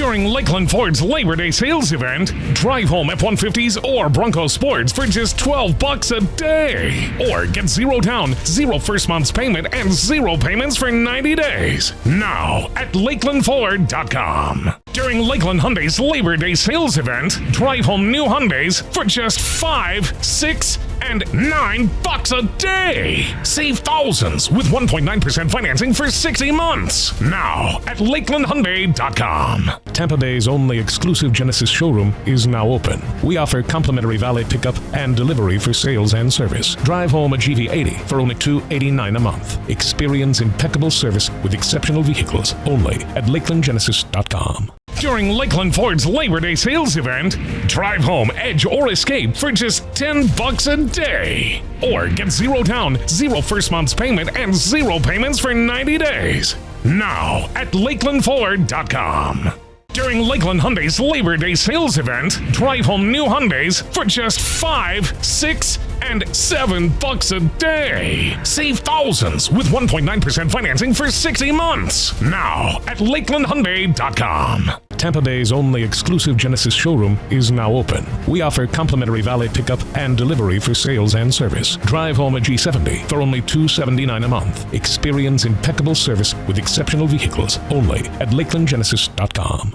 During Lakeland Ford's Labor Day sales event, drive home F-150s or Bronco Sports for just $12 a day. Or get zero down, zero first month's payment, and zero payments for 90 days. Now at LakelandFord.com. During Lakeland Hyundai's Labor Day sales event, drive home new Hyundais for just $5, $6, and $9 a day. Save thousands with 1.9% financing for 60 months. Now at LakelandHyundai.com. Tampa Bay's only exclusive Genesis showroom is now open. We offer complimentary valet pickup and delivery for sales and service. Drive home a GV80 for only $289 a month. Experience impeccable service with exceptional vehicles only at LakelandGenesis.com. During Lakeland Ford's Labor Day sales event, drive home Edge or Escape for just $10 a day. Or get zero down, zero first month's payment, and zero payments for 90 days. Now at LakelandFord.com. During Lakeland Hyundai's Labor Day sales event, drive home new Hyundais for just $5, $6, and $7 a day. Save thousands with 1.9% financing for 60 months. Now at LakelandHyundai.com. Tampa Bay's only exclusive Genesis showroom is now open. We offer complimentary valet pickup and delivery for sales and service. Drive home a G70 for only $279 a month. Experience impeccable service with exceptional vehicles only at LakelandGenesis.com.